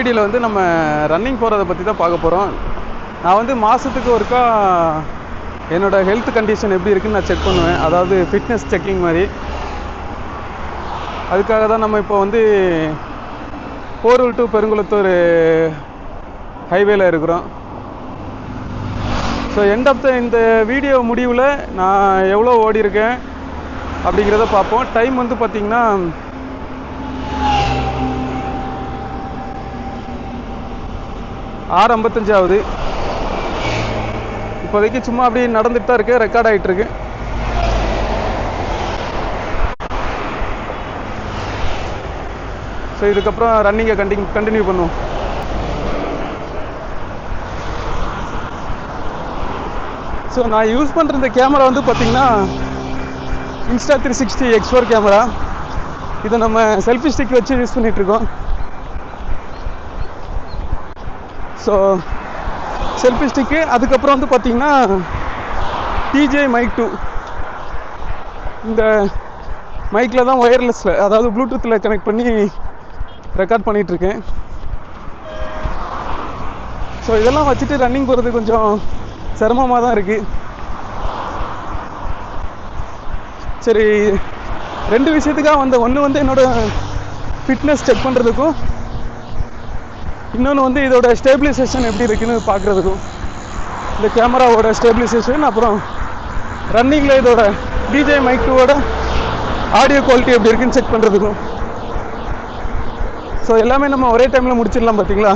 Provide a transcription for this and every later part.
வீடியோவில் வந்து நம்ம ரன்னிங் போகிறத பற்றி தான் பார்க்க போகிறோம். நான் வந்து மாதத்துக்கு ஒருக்கா என்னோடய ஹெல்த் கண்டிஷன் எப்படி இருக்குன்னு நான் செக் பண்ணுவேன். அதாவது ஃபிட்னஸ் செக்கிங் மாதிரி. அதுக்காக தான் நம்ம இப்போ வந்து போரூர் டு பெருங்குளத்தூர் ஹைவேல இருக்கிறோம். ஸோ எண்ட் ஆஃப் இந்த வீடியோ முடிவில் நான் எவ்வளோ ஓடிருக்கேன் அப்படிங்கிறத பார்ப்போம். டைம் வந்து பார்த்திங்கன்னா 6:55 ஆகுது. இப்போதைக்கு சும்மா அப்படி நடந்துட்டு தான் இருக்கு, ரெக்கார்ட் ஆகிட்டு இருக்கு. ஸோ இதுக்கப்புறம் ரன்னிங்கை கண்டினியூ பண்ணுவோம். ஸோ நான் யூஸ் பண்ணுற இந்த கேமரா வந்து பார்த்திங்கன்னா Insta360 X4 கேமரா. இதை நம்ம செல்ஃபி ஸ்டிக் வச்சு யூஸ் பண்ணிகிட்ருக்கோம். ஸோ செல்ஃபி ஸ்டிக்கு, அதுக்கப்புறம் வந்து பார்த்திங்கன்னா DJI Mic 2. இந்த மைக்கில் தான் ஒயர்லெஸில், அதாவது ப்ளூடூத்தில் கனெக்ட் பண்ணி ரெக்கார்ட் பண்ணிகிட்ருக்கேன். ஸோ இதெல்லாம் வச்சுட்டு ரன்னிங் போகிறது கொஞ்சம் சிரமமாக தான் இருக்குது. சரி, 2 விஷயத்துக்காக ஒன்று வந்து என்னோடய ஃபிட்னஸ் செக் பண்ணுறதுக்கும், இன்னொன்று வந்து இதோட ஸ்டேபிளைசேஷன் எப்படி இருக்குன்னு பார்க்குறதுக்கும். இந்த கேமராவோட ஸ்டேபிளைசேஷன், அப்புறம் ரன்னிங்கில் இதோட DJI Mic 2ஓட ஆடியோ குவாலிட்டி எப்படி இருக்குன்னு செக் பண்ணுறதுக்கும். ஸோ எல்லாமே நம்ம ஒரே டைமில் முடிச்சிடலாம் பார்த்தீங்களா.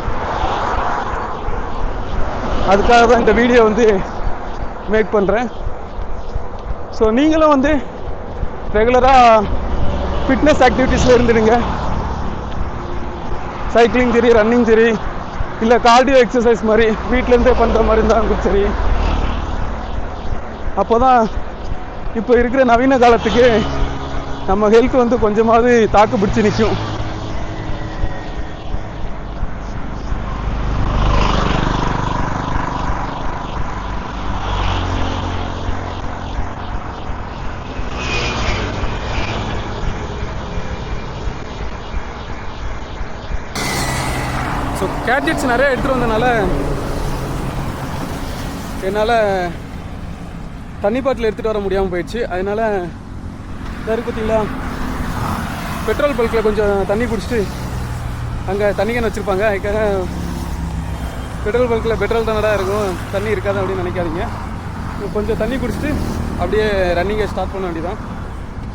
அதுக்காக தான் இந்த வீடியோ வந்து மேக் பண்ணுறேன். ஸோ நீங்களும் வந்து ரெகுலராக ஃபிட்னஸ் ஆக்டிவிட்டீஸில் இருந்துடுங்க. சைக்கிளிங் சரி, ரன்னிங் சரி, இல்லை கார்டியோ எக்ஸசைஸ் மாதிரி வீட்டிலேருந்தே பண்ணுற மாதிரி இருந்தாலும் சரி. அப்போ தான் இப்போ இருக்கிற நவீன காலத்துக்கு நம்ம ஹெல்த் வந்து கொஞ்சமாவது தாக்கு பிடிச்சி நிற்கும். ஸோ கேட்ஜெட்ஸ் நிறைய எடுத்துகிட்டு வந்தனால என்னால் தண்ணி பாட்டில் எடுத்துகிட்டு வர முடியாமல் போயிடுச்சு. அதனால் இருக்கு பார்த்தீங்களா, பெட்ரோல் பல்கில் கொஞ்சம் தண்ணி குடிச்சிட்டு, அங்கே தண்ணி கேன் வச்சுருப்பாங்க, அதுக்காக பெட்ரோல் பல்கில் பெட்ரோல் தானடா இருக்கும், தண்ணி இருக்காது அப்படின்னு நினைக்காதீங்க. கொஞ்சம் தண்ணி குடிச்சிட்டு அப்படியே ரன்னிங்கை ஸ்டார்ட் பண்ண வேண்டியதான்.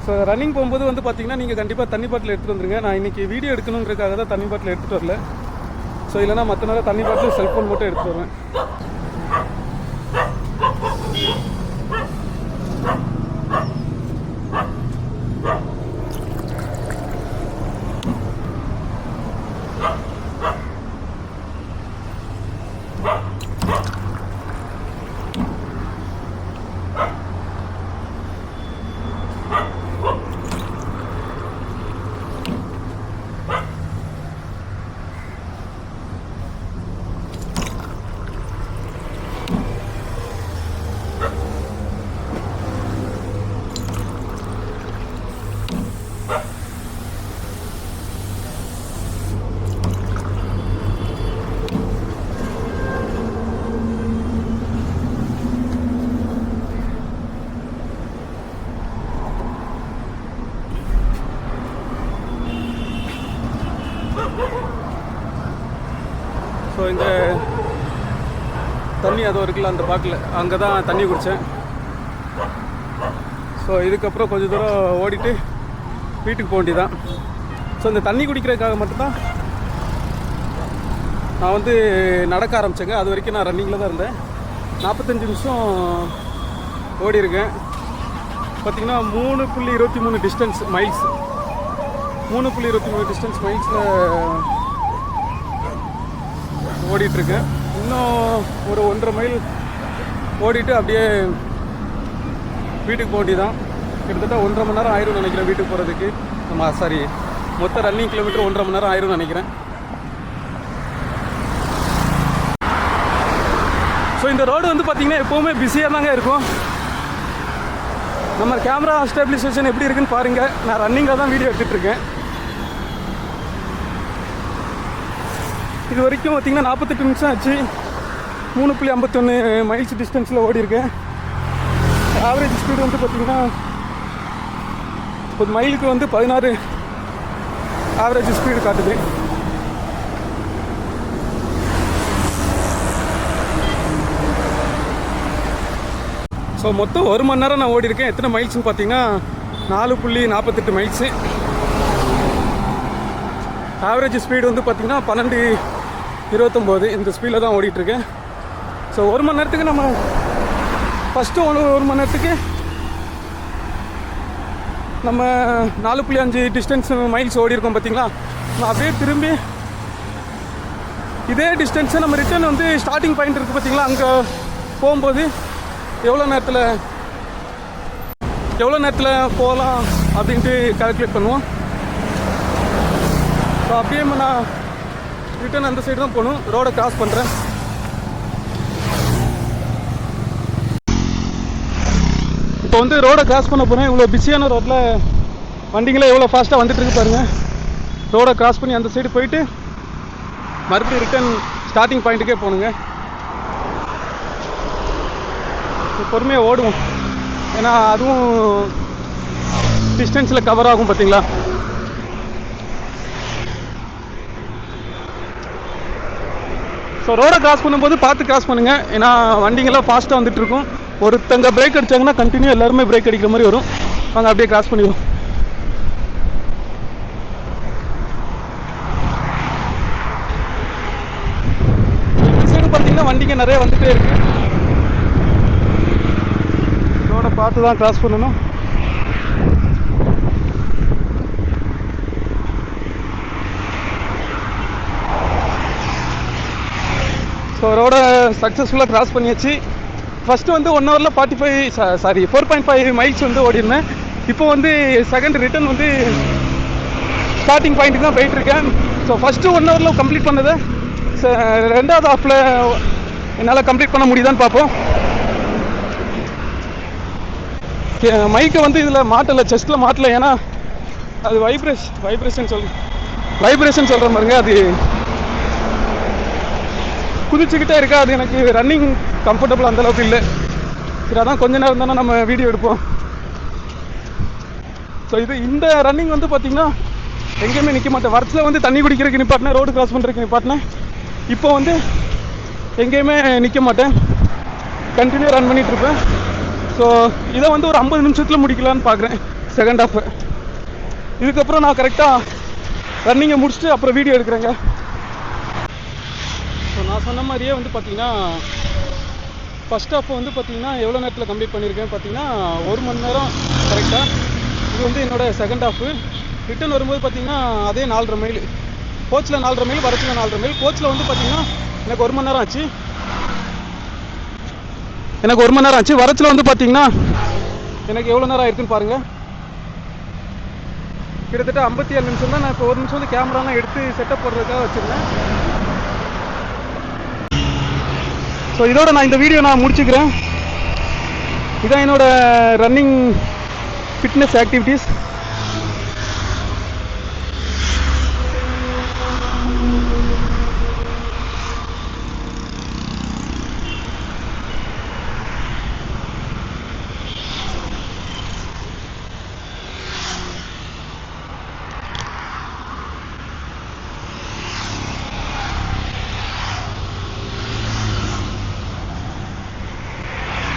ஸோ ரன்னிங் போகும்போது வந்து பார்த்திங்கன்னா நீங்கள் கண்டிப்பாக தண்ணி பாட்டில் எடுத்துகிட்டு வந்துருங்க. நான் இன்றைக்கி வீடியோ எடுக்கணுங்கிறதுக்காக தான் தண்ணி பாட்டில் எடுத்துகிட்டு வரல. ஸோ இல்லைனா மற்ற நேரம் தண்ணி பாட்டில் செல்ஃபோன் மட்டும் எடுத்துகிட்டு வருவேன். ஸோ இந்த தண்ணி அதோ இருக்குல்ல அந்த பாட்டில், அங்கே தான் தண்ணி குடித்தேன். ஸோ இதுக்கப்புறம் கொஞ்சம் தூரம் ஓடிட்டு வீட்டுக்கு போக வேண்டியதான். ஸோ இந்த தண்ணி குடிக்கிறதுக்காக மட்டும்தான் நான் வந்து நடக்க ஆரம்பித்தேங்க. அது வரைக்கும் நான் ரன்னிங்கில் தான் இருந்தேன். 45 நிமிஷம் ஓடிருக்கேன். பார்த்திங்கன்னா 3.23 டிஸ்டன்ஸ் மைல்ஸ், 3.23 டிஸ்டன்ஸ் மைல்ஸில் ஓடிட்டுருக்கேன். இன்னும் ஒரு 1.5 மைல் ஓடிட்டு அப்படியே வீட்டுக்கு போக வேண்டியதான். கிட்டத்தட்ட 1.5 மணி நேரம் ஆயிரும் நினைக்கிறேன் வீட்டுக்கு போகிறதுக்கு. மொத்த ரன்னிங் கிலோமீட்டர் 1.5 மணி நேரம் ஆயிரும் நினைக்கிறேன். ஸோ இந்த ரோடு வந்து பார்த்திங்கன்னா எப்போவுமே பிஸியாக தாங்க இருக்கும். நம்ம கேமரா ஸ்டெபிலைசேஷன் எப்படி இருக்குன்னு பாருங்கள். நான் ரன்னிங்கில் தான் வீடியோ எடுத்துகிட்ருக்கேன். இது வரைக்கும் பார்த்திங்கன்னா 48 நிமிஷம் ஆச்சு. 3.51 மைல்ஸ் டிஸ்டன்ஸில் ஓடி இருக்கேன். ஆவரேஜ் ஸ்பீடு வந்து பார்த்திங்கன்னா ஒரு மைலுக்கு வந்து 16 ஆவரேஜ் ஸ்பீடு காட்டுது. ஸோ மொத்தம் 1 மணி நேரம் நான் ஓடி இருக்கேன். எத்தனை மைல்ஸ்னு பார்த்தீங்கன்னா 4.48 மைல்ஸு. ஆவரேஜ் ஸ்பீடு வந்து பார்த்திங்கன்னா 12:29 இந்த ஸ்பீடில் தான் ஓடிட்டுருக்கேன். ஸோ 1 மணி நேரத்துக்கு நம்ம ஃபஸ்ட்டு 1 மணி நேரத்துக்கு நம்ம 4.5 டிஸ்டன்ஸ் மைல்ஸ் ஓடி இருக்கோம் பார்த்தீங்களா. நம்ம அப்படியே திரும்பி இதே டிஸ்டன்ஸை நம்ம ரிட்டர்ன் வந்து ஸ்டார்டிங் பாயிண்ட் இருக்குது பார்த்தீங்களா, அங்கே போகும்போது எவ்வளோ நேரத்தில் போகலாம் அப்படின்ட்டு கால்குலேட் பண்ணுவோம். ஸோ அப்படியே நான் ரிட்டர்ன் அந்த சைடு தான் போகணும். ரோடை கிராஸ் பண்ணுறேன். இப்போ வந்து ரோடை கிராஸ் பண்ண போகிறேன். இவ்வளோ பிஸியான ரோட்டில் வண்டிங்களே எவ்வளோ ஃபாஸ்ட்டாக வந்துட்டு இருக்கு பாருங்கள். ரோடை கிராஸ் பண்ணி அந்த சைடு போயிட்டு மறுபடியும் ரிட்டர்ன் ஸ்டார்டிங் பாயிண்ட்டுக்கே போகணுங்க. பொறுமையாக ஓடுவோம், ஏன்னா அதுவும் டிஸ்டன்ஸில் கவர் ஆகும் பார்த்தீங்களா. ஸோ ரோடை கிராஸ் பண்ணும்போது பார்த்து கிராஸ் பண்ணுங்கள், ஏன்னா வண்டிங்கெல்லாம் ஃபாஸ்ட்டாக வந்துட்டுருக்கும். ஒருத்தங்க பிரேக் அடித்தாங்கன்னா கண்டினியூ எல்லாருமே பிரேக் அடிக்கிற மாதிரி வரும். வாங்க அப்படியே கிராஸ் பண்ணிடுவோம். இந்த சைடு பார்த்தீங்கன்னா வண்டிங்க நிறைய வந்துகிட்டே இருக்குது. ரோடை பார்த்து தான் கிராஸ் பண்ணணும். ஸோ ரோடை சக்ஸஸ்ஃபுல்லாக கிராஸ் பண்ணியாச்சு. ஃபஸ்ட்டு வந்து 1 ஹவரில் 4.5 மைல்ஸ் வந்து ஓடிருந்தேன். இப்போ வந்து செகண்ட் ரிட்டர்ன் வந்து ஸ்டார்டிங் பாயிண்ட்டுக்கு தான் போயிட்டுருக்கேன். ஸோ ஃபஸ்ட்டு 1 ஹவரில் கம்ப்ளீட் பண்ணதை ரெண்டாவது ஹாஃபில் என்னால் கம்ப்ளீட் பண்ண முடியுதான்னு பார்ப்போம். மைக்கை வந்து இதில் மாட்டலை, செஸ்ட்டில் மாட்டலை, ஏன்னா அது வைப்ரேஷன் சொல்கிற மாதிரிங்க. அது குதிச்சுக்கிட்டே இருக்கா, அது எனக்கு ரன்னிங் கம்ஃபர்டபுள் அந்தளவுக்கு இல்லை. சரி, அதான் கொஞ்ச நேரம் தானே நம்ம வீடியோ எடுப்போம். ஸோ இந்த ரன்னிங் வந்து பார்த்திங்கன்னா எங்கேயுமே நிற்க மாட்டேன். வரத்தில் வந்து தண்ணி குடிக்கிறதுக்கு நிப்பாட்டினேன், ரோடு கிராஸ் பண்ணுறதுக்கு நிப்பாட்டினேன். இப்போ வந்து எங்கேயுமே நிற்க மாட்டேன், கண்டினியூ ரன் பண்ணிகிட்ருப்பேன். ஸோ இதை வந்து ஒரு 50 நிமிஷத்தில் முடிக்கலான்னு பார்க்குறேன் செகண்ட் ஹாஃபு. இதுக்கப்புறம் நான் கரெக்டாக ரன்னிங்கை முடிச்சுட்டு அப்புறம் வீடியோ எடுக்கிறேங்க. ஸோ நான் சொன்ன மாதிரியே வந்து பார்த்திங்கன்னா ஃபஸ்ட் ஹாஃப் வந்து பார்த்திங்கன்னா எவ்வளோ நேரத்தில் கம்ப்ளீட் பண்ணியிருக்கேன் பார்த்தீங்கன்னா 1 மணி நேரம் கரெக்டாக. இது வந்து என்னோடய செகண்ட் ஹாஃபு. ரிட்டர்ன் வரும்போது பார்த்திங்கன்னா அதே 4.5 மைல், கோச்சில் 4.5 மைல், வரத்தில் 4.5 மைல். கோச்சில் வந்து பார்த்திங்கன்னா எனக்கு 1 மணி நேரம் ஆச்சு. வரத்தில் வந்து பார்த்திங்கன்னா எனக்கு எவ்வளோ நேரம் ஆயிருக்குன்னு பாருங்கள். கிட்டத்தட்ட 57 நிமிஷம் தான். நான் இப்போ 1 நிமிஷம் வந்து கேமராலாம் எடுத்து செட்டப் பண்ணுறதுக்காக வச்சுருந்தேன். ஸோ இதோட நான் இந்த வீடியோ முடிச்சுக்கிறேன். இதான் என்னோட ரன்னிங் ஃபிட்னஸ் ஆக்டிவிட்டீஸ்.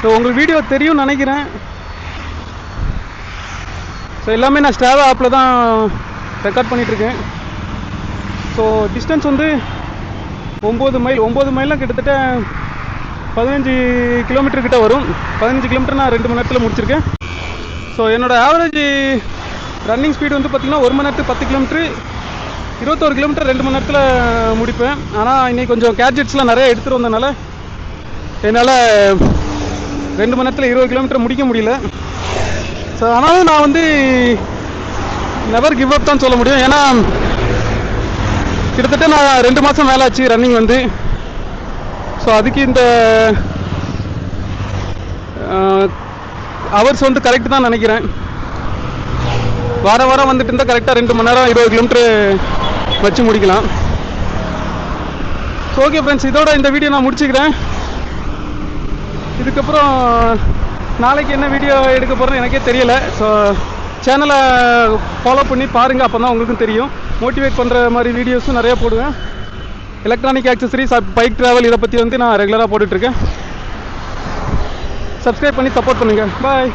ஸோ உங்களுக்கு வீடியோ தெரியும்னு நினைக்கிறேன். ஸோ எல்லாமே நான் ஸ்ட்ராவா ஆப்பில் தான் ரெக்கார்ட் பண்ணிகிட்ருக்கேன். ஸோ டிஸ்டன்ஸ் வந்து 9 மைல்லாம் கிட்டத்தட்ட 15 கிலோமீட்டர் கிட்ட வரும். 15 கிலோமீட்டர் நான் 2 மணி நேரத்தில் முடிச்சிருக்கேன். ஸோ என்னோடய ஆவரேஜ் ரன்னிங் ஸ்பீடு வந்து பார்த்திங்கன்னா 1 மணி நேரத்துக்கு 10 கிலோமீட்ரு, 21 கிலோமீட்டர் 2 மணி நேரத்தில் முடிப்பேன். ஆனால் இன்றைக்கி கொஞ்சம் கேட்ஜெட்ஸ்லாம் நிறைய எடுத்துகிட்டு வந்ததுனால என்னால் 2 மணி நேரத்தில் 20 கிலோமீட்டர் முடிக்க முடியல. ஸோ ஆனாலும் நான் வந்து நெவர் கிவ் அப் தான் சொல்ல முடியும். ஏன்னா கிட்டத்தட்ட நான் 2 மாதம் மேலே ஆச்சு ரன்னிங் வந்து. ஸோ அதுக்கு இந்த ஹவர்ஸ் வந்து கரெக்டு தான் நினைக்கிறேன். வாரம் வந்துட்டு இருந்தால் கரெக்டாக 2 மணி நேரம் 20 கிலோமீட்டர் வச்சு முடிக்கலாம். ஸோ ஓகே ஃப்ரெண்ட்ஸ், இதோட இந்த வீடியோ நான் முடிச்சுக்கிறேன். இதுக்கப்புறம் நாளைக்கு என்ன வீடியோ எடுக்க போகிறேன்னு எனக்கே தெரியலை. ஸோ சேனலை ஃபாலோ பண்ணி பாருங்கள், அப்போ தான் உங்களுக்கும் தெரியும். மோட்டிவேட் பண்ணுற மாதிரி வீடியோஸும் நிறையா போடுவேன். எலக்ட்ரானிக் ஆக்சசரிஸ், பைக் ட்ராவல், இதை பற்றி வந்து நான் ரெகுலராக போட்டுட்ருக்கேன். சப்ஸ்கிரைப் பண்ணி சப்போர்ட் பண்ணுங்கள். பாய்.